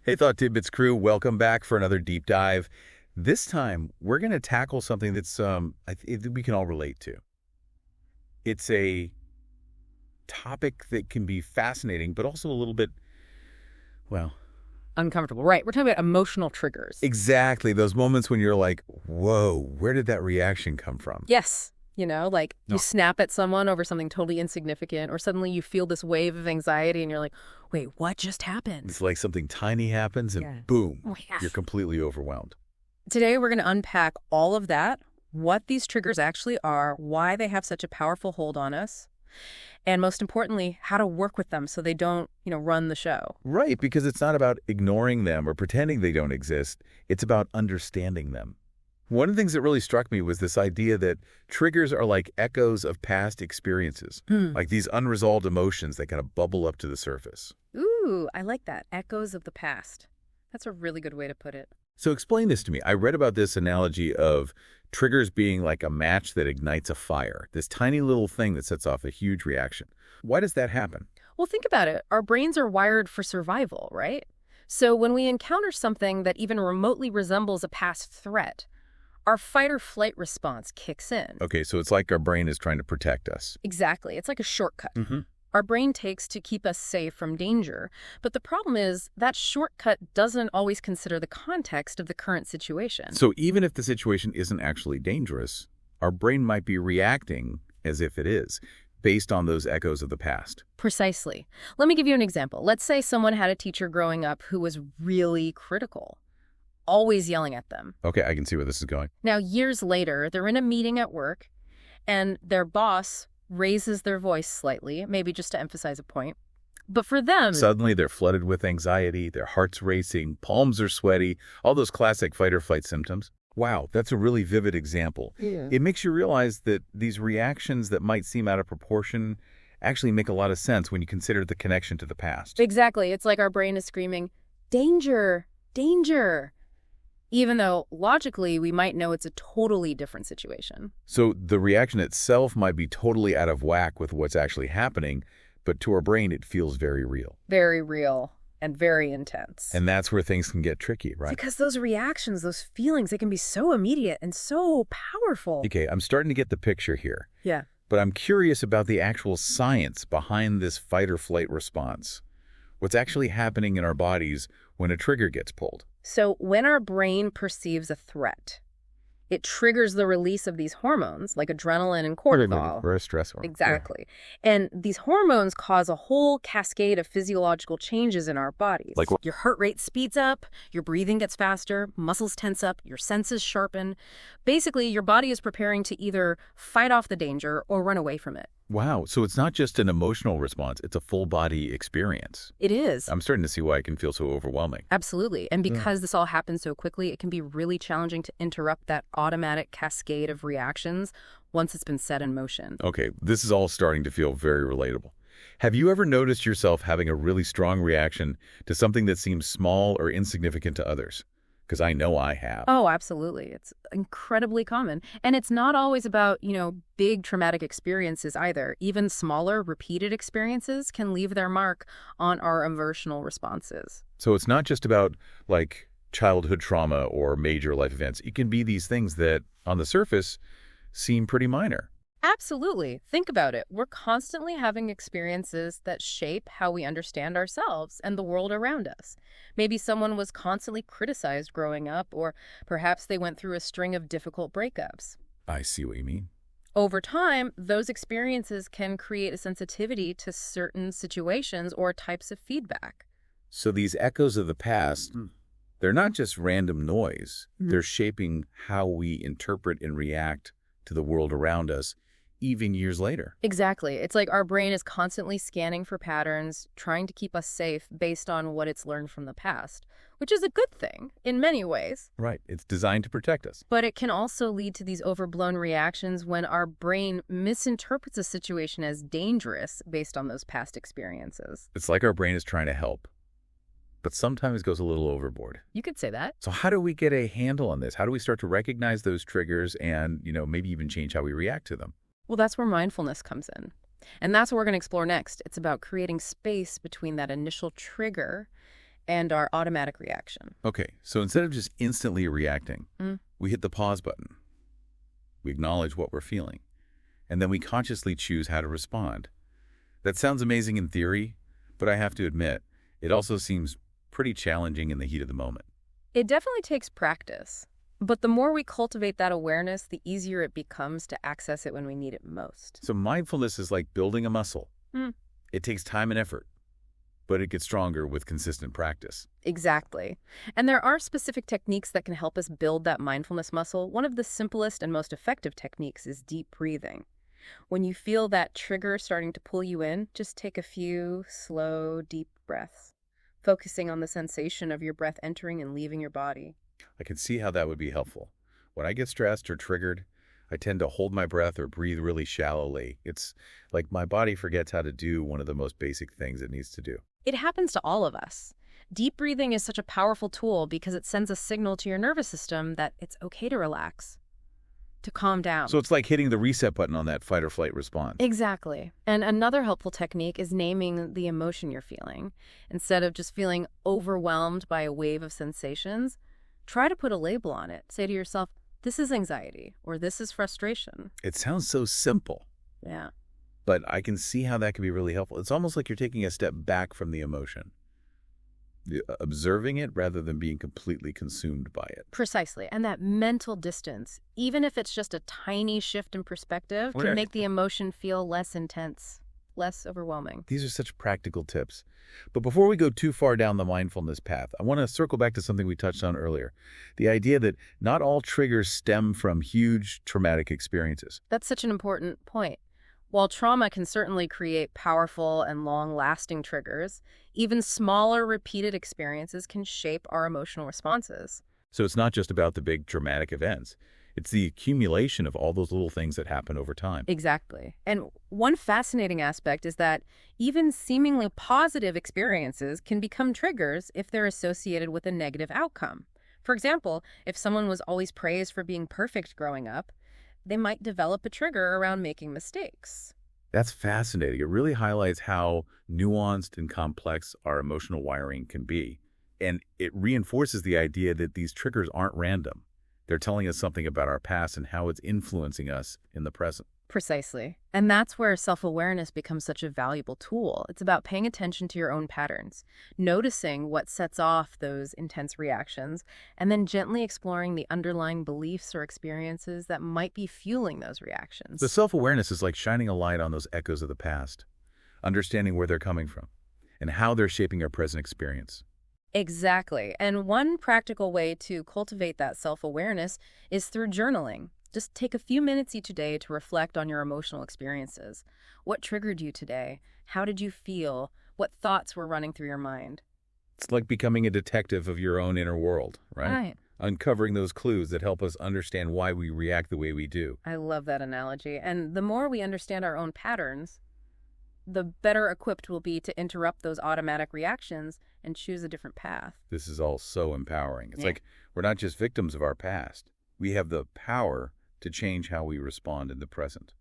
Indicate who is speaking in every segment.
Speaker 1: Hey, Thought Tidbits crew, welcome back for another deep dive. This time, we're going to tackle something that's we can all relate to. It's a topic that can be fascinating, but also a little bit, well,
Speaker 2: Uncomfortable. Right. We're talking about emotional triggers.
Speaker 1: exactly those moments when you're like, whoa, where did that reaction come from?
Speaker 2: Yes. Like
Speaker 1: No.
Speaker 2: you snap at someone over something totally insignificant, or suddenly you feel this wave of anxiety and you're like, wait, what just happened?
Speaker 1: It's like something tiny happens and
Speaker 2: Yeah.
Speaker 1: boom,
Speaker 2: Oh, yeah.
Speaker 1: you're completely overwhelmed.
Speaker 2: Today, we're going to unpack all of that, what these triggers actually are, why they have such a powerful hold on us, and most importantly, how to work with them so they don't, run the show.
Speaker 1: Right, because it's not about ignoring them or pretending they don't exist. It's about understanding them. One of the things that really struck me was this idea that triggers are like echoes of past experiences, like these unresolved emotions that kind of bubble up to the surface.
Speaker 2: Ooh, I like that. Echoes of the past. That's a really good way to put it.
Speaker 1: So explain this to me. I read about this analogy of triggers being like a match that ignites a fire, this tiny little thing that sets off a huge reaction. Why does that happen?
Speaker 2: Well, think about it. Our brains are wired for survival, right? So when we encounter something that even remotely resembles a past threat, our fight or flight response kicks in.
Speaker 1: Okay, so it's like our brain is trying to protect us.
Speaker 2: Exactly. It's like a shortcut.
Speaker 1: Mm-hmm.
Speaker 2: Our brain takes to keep us safe from danger. But the problem is that shortcut doesn't always consider the context of the current situation.
Speaker 1: So even if the situation isn't actually dangerous, our brain might be reacting as if it is, based on those echoes of the past.
Speaker 2: Precisely. Let me give you an example. Let's say someone had a teacher growing up who was really critical, always yelling at them.
Speaker 1: Okay, I can see where this is going.
Speaker 2: Now, years later, they're in a meeting at work, and their boss raises their voice slightly, maybe just to emphasize a point. But for them...
Speaker 1: Suddenly, they're flooded with anxiety, their heart's racing, palms are sweaty, all those classic fight or flight symptoms. Wow, that's a really vivid example.
Speaker 2: Yeah.
Speaker 1: It makes you realize that these reactions that might seem out of proportion actually make a lot of sense when you consider the connection to the past.
Speaker 2: Exactly. It's like our brain is screaming, danger, danger, even though logically we might know it's a totally different situation.
Speaker 1: So the reaction itself might be totally out of whack with what's actually happening, but to our brain it feels very real.
Speaker 2: Very real and very intense.
Speaker 1: And that's where things can get tricky, right?
Speaker 2: Because those reactions, those feelings, they can be so immediate and so powerful.
Speaker 1: Okay, I'm starting to get the picture here,
Speaker 2: Yeah.
Speaker 1: but I'm curious about the actual science behind this fight or flight response. What's actually happening in our bodies when a trigger gets pulled?
Speaker 2: So when our brain perceives a threat, it triggers the release of these hormones like adrenaline and cortisol.
Speaker 1: Or a stressor.
Speaker 2: Exactly. And these hormones cause a whole cascade of physiological changes in our bodies.
Speaker 1: Like what?
Speaker 2: Your heart rate speeds up, your breathing gets faster, muscles tense up, your senses sharpen. Basically, your body is preparing to either fight off the danger or run away from it.
Speaker 1: Wow, so it's not just an emotional response, it's a full-body experience.
Speaker 2: It is.
Speaker 1: I'm starting to see why it can feel so overwhelming.
Speaker 2: Absolutely. And because this all happens so quickly, it can be really challenging to interrupt that automatic cascade of reactions once it's been set in motion.
Speaker 1: Okay, this is all starting to feel very relatable. Have you ever noticed yourself having a really strong reaction to something that seems small or insignificant to others? Because I know I have.
Speaker 2: Oh, absolutely. It's incredibly common. And it's not always about, big traumatic experiences either. Even smaller, repeated experiences can leave their mark on our emotional responses.
Speaker 1: So it's not just about, like, childhood trauma or major life events. It can be these things that, on the surface, seem pretty minor.
Speaker 2: Absolutely. Think about it. We're constantly having experiences that shape how we understand ourselves and the world around us. Maybe someone was constantly criticized growing up, or perhaps they went through a string of difficult breakups.
Speaker 1: I see what you mean.
Speaker 2: Over time, those experiences can create a sensitivity to certain situations or types of feedback.
Speaker 1: So these echoes of the past, they're not just random noise. They're shaping how we interpret and react to the world around us, even years later.
Speaker 2: Exactly. It's like our brain is constantly scanning for patterns, trying to keep us safe based on what it's learned from the past, which is a good thing in many ways.
Speaker 1: Right. It's designed to protect us.
Speaker 2: But it can also lead to these overblown reactions when our brain misinterprets a situation as dangerous based on those past experiences.
Speaker 1: It's like our brain is trying to help, but sometimes goes a little overboard.
Speaker 2: You could say that.
Speaker 1: So how do we get a handle on this? How do we start to recognize those triggers and, maybe even change how we react to them?
Speaker 2: Well, that's where mindfulness comes in. And that's what we're going to explore next. It's about creating space between that initial trigger and our automatic reaction.
Speaker 1: Okay, so instead of just instantly reacting,
Speaker 2: Mm.
Speaker 1: we hit the pause button. We acknowledge what we're feeling, and then we consciously choose how to respond. That sounds amazing in theory, but I have to admit, it also seems pretty challenging in the heat of the moment.
Speaker 2: It definitely takes practice, but the more we cultivate that awareness, the easier it becomes to access it when we need it most.
Speaker 1: So mindfulness is like building a muscle.
Speaker 2: Mm.
Speaker 1: It takes time and effort, but it gets stronger with consistent practice.
Speaker 2: Exactly. And there are specific techniques that can help us build that mindfulness muscle. One of the simplest and most effective techniques is deep breathing. When you feel that trigger starting to pull you in, just take a few slow, deep breaths, focusing on the sensation of your breath entering and leaving your body.
Speaker 1: I can see how that would be helpful. When I get stressed or triggered, I tend to hold my breath or breathe really shallowly. It's like my body forgets how to do one of the most basic things it needs to do.
Speaker 2: It happens to all of us. Deep breathing is such a powerful tool because it sends a signal to your nervous system that it's okay to relax, to calm down.
Speaker 1: So it's like hitting the reset button on that fight or flight response.
Speaker 2: Exactly. And another helpful technique is naming the emotion you're feeling. Instead of just feeling overwhelmed by a wave of sensations, try to put a label on it. Say to yourself, this is anxiety, or this is frustration.
Speaker 1: It sounds so simple,
Speaker 2: Yeah.
Speaker 1: but I can see how that can be really helpful. It's almost like you're taking a step back from the emotion, observing it rather than being completely consumed by it.
Speaker 2: Precisely. And that mental distance, even if it's just a tiny shift in perspective, can
Speaker 1: Right.
Speaker 2: make the emotion feel less intense, less overwhelming.
Speaker 1: These are such practical tips. But before we go too far down the mindfulness path, I want to circle back to something we touched on earlier. The idea that not all triggers stem from huge traumatic experiences.
Speaker 2: That's such an important point. While trauma can certainly create powerful and long-lasting triggers, even smaller repeated experiences can shape our emotional responses.
Speaker 1: So it's not just about the big dramatic events. It's the accumulation of all those little things that happen over time.
Speaker 2: Exactly. And one fascinating aspect is that even seemingly positive experiences can become triggers if they're associated with a negative outcome. For example, if someone was always praised for being perfect growing up, they might develop a trigger around making mistakes.
Speaker 1: That's fascinating. It really highlights how nuanced and complex our emotional wiring can be. And it reinforces the idea that these triggers aren't random. They're telling us something about our past and how it's influencing us in the present.
Speaker 2: Precisely. And that's where self-awareness becomes such a valuable tool. It's about paying attention to your own patterns, noticing what sets off those intense reactions, and then gently exploring the underlying beliefs or experiences that might be fueling those reactions.
Speaker 1: The self-awareness is like shining a light on those echoes of the past, understanding where they're coming from and how they're shaping our present experience.
Speaker 2: Exactly. And one practical way to cultivate that self-awareness is through journaling. Just take a few minutes each day to reflect on your emotional experiences. What triggered you today? How did you feel? What thoughts were running through your mind?
Speaker 1: It's like becoming a detective of your own inner world, right? Uncovering those clues that help us understand why we react the way we do.
Speaker 2: I love that analogy. And the more we understand our own patterns, the better equipped we'll be to interrupt those automatic reactions and choose a different path.
Speaker 1: This is all so empowering. It's
Speaker 2: Yeah.
Speaker 1: like we're not just victims of our past. We have the power to change how we respond in the present.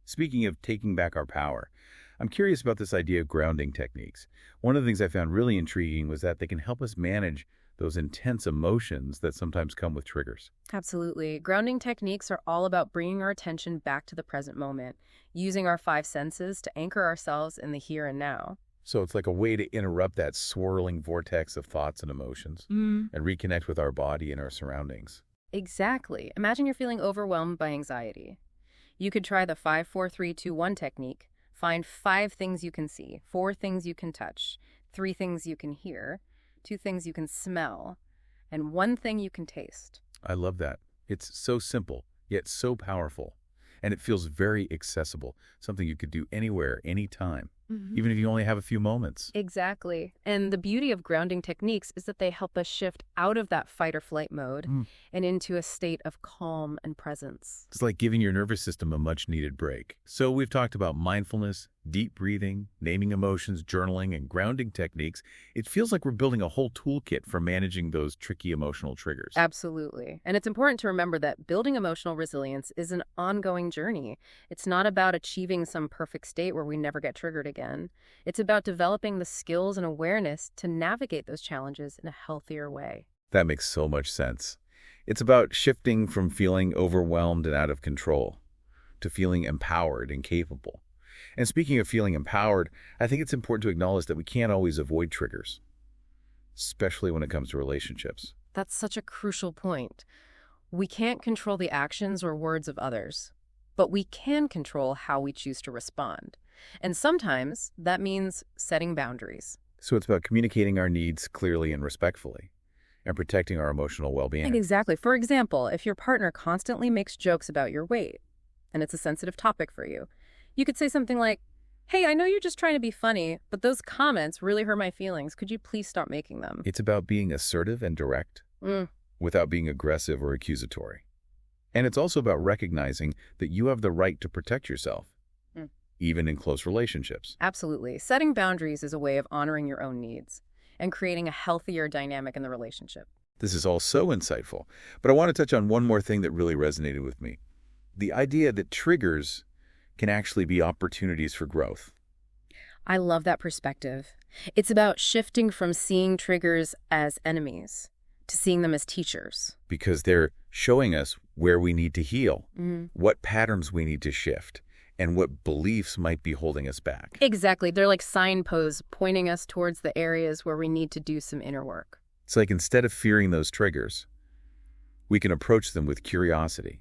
Speaker 1: Speaking of taking back our power, I'm curious about this idea of grounding techniques. One of the things I found really intriguing was that they can help us manage those intense emotions that sometimes come with triggers.
Speaker 2: Absolutely. Grounding techniques are all about bringing our attention back to the present moment, using our five senses to anchor ourselves in the here and now.
Speaker 1: So it's like a way to interrupt that swirling vortex of thoughts and emotions and reconnect with our body and our surroundings.
Speaker 2: Exactly. Imagine you're feeling overwhelmed by anxiety. You could try the 5-4-3-2-1 technique. Find 5 things you can see, 4 things you can touch, 3 things you can hear, 2 things you can smell, and 1 thing you can taste.
Speaker 1: I love that. It's so simple, yet so powerful. And it feels very accessible, something you could do anywhere, anytime, even if you only have a few moments.
Speaker 2: Exactly. And the beauty of grounding techniques is that they help us shift out of that fight or flight mode and into a state of calm and presence.
Speaker 1: It's like giving your nervous system a much-needed break. So we've talked about mindfulness, deep breathing, naming emotions, journaling, and grounding techniques. It feels like we're building a whole toolkit for managing those tricky emotional triggers.
Speaker 2: Absolutely. And it's important to remember that building emotional resilience is an ongoing journey. It's not about achieving some perfect state where we never get triggered again. again. It's about developing the skills and awareness to navigate those challenges in a healthier way.
Speaker 1: That makes so much sense. It's about shifting from feeling overwhelmed and out of control to feeling empowered and capable. And speaking of feeling empowered, I think it's important to acknowledge that we can't always avoid triggers, especially when it comes to relationships.
Speaker 2: That's such a crucial point. We can't control the actions or words of others, but we can control how we choose to respond. And sometimes that means setting boundaries.
Speaker 1: So it's about communicating our needs clearly and respectfully and protecting our emotional well-being.
Speaker 2: Exactly. For example, if your partner constantly makes jokes about your weight, and it's a sensitive topic for you, you could say something like, "Hey, I know you're just trying to be funny, but those comments really hurt my feelings. Could you please stop making them?"
Speaker 1: It's about being assertive and direct without being aggressive or accusatory. And it's also about recognizing that you have the right to protect yourself, even in close relationships.
Speaker 2: Absolutely. Setting boundaries is a way of honoring your own needs and creating a healthier dynamic in the relationship.
Speaker 1: This is all so insightful, but I want to touch on one more thing that really resonated with me. The idea that triggers can actually be opportunities for growth.
Speaker 2: I love that perspective. It's about shifting from seeing triggers as enemies to seeing them as teachers.
Speaker 1: Because they're showing us where we need to heal, what patterns we need to shift, and what beliefs might be holding us back.
Speaker 2: Exactly. They're like signposts pointing us towards the areas where we need to do some inner work.
Speaker 1: It's like instead of fearing those triggers, we can approach them with curiosity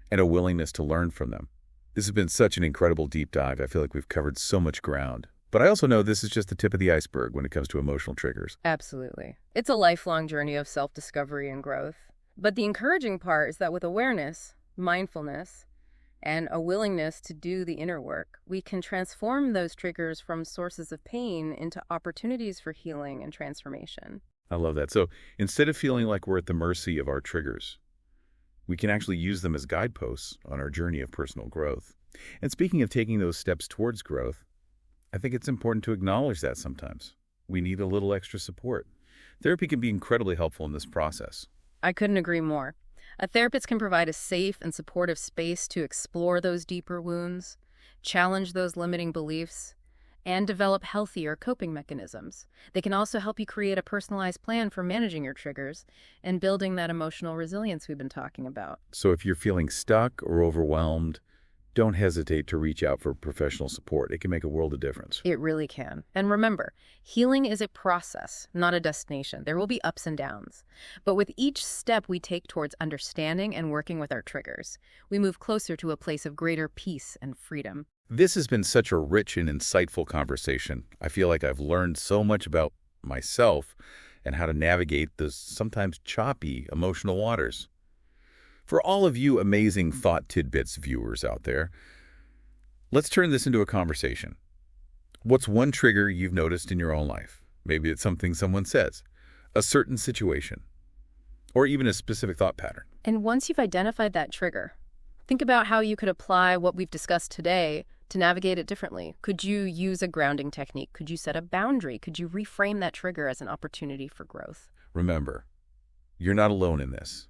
Speaker 1: and a willingness to learn from them. This has been such an incredible deep dive. I feel like we've covered so much ground. But I also know this is just the tip of the iceberg when it comes to emotional triggers.
Speaker 2: Absolutely. It's a lifelong journey of self-discovery and growth. But the encouraging part is that with awareness, mindfulness, and a willingness to do the inner work, we can transform those triggers from sources of pain into opportunities for healing and transformation.
Speaker 1: I love that. So instead of feeling like we're at the mercy of our triggers, we can actually use them as guideposts on our journey of personal growth. And speaking of taking those steps towards growth, I think it's important to acknowledge that sometimes we need a little extra support. Therapy can be incredibly helpful in this process.
Speaker 2: I couldn't agree more. A therapist can provide a safe and supportive space to explore those deeper wounds, challenge those limiting beliefs, and develop healthier coping mechanisms. They can also help you create a personalized plan for managing your triggers and building that emotional resilience we've been talking about.
Speaker 1: So if you're feeling stuck or overwhelmed, don't hesitate to reach out for professional support. It can make a world of difference.
Speaker 2: It really can. And remember, healing is a process, not a destination. There will be ups and downs. But with each step we take towards understanding and working with our triggers, we move closer to a place of greater peace and freedom.
Speaker 1: This has been such a rich and insightful conversation. I feel like I've learned so much about myself and how to navigate the sometimes choppy emotional waters. For all of you amazing Thought Tidbits viewers out there, let's turn this into a conversation. What's one trigger you've noticed in your own life? Maybe it's something someone says, a certain situation, or even a specific thought pattern.
Speaker 2: And once you've identified that trigger, think about how you could apply what we've discussed today to navigate it differently. Could you use a grounding technique? Could you set a boundary? Could you reframe that trigger as an opportunity for growth?
Speaker 1: Remember, you're not alone in this.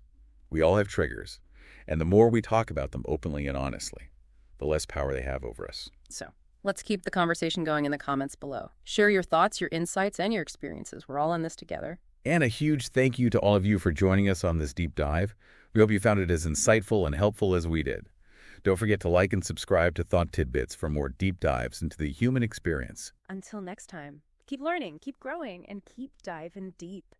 Speaker 1: We all have triggers, and the more we talk about them openly and honestly, the less power they have over us.
Speaker 2: So let's keep the conversation going in the comments below. Share your thoughts, your insights, and your experiences. We're all in this together.
Speaker 1: And a huge thank you to all of you for joining us on this deep dive. We hope you found it as insightful and helpful as we did. Don't forget to like and subscribe to Thought Tidbits for more deep dives into the human experience.
Speaker 2: Until next time, keep learning, keep growing, and keep diving deep.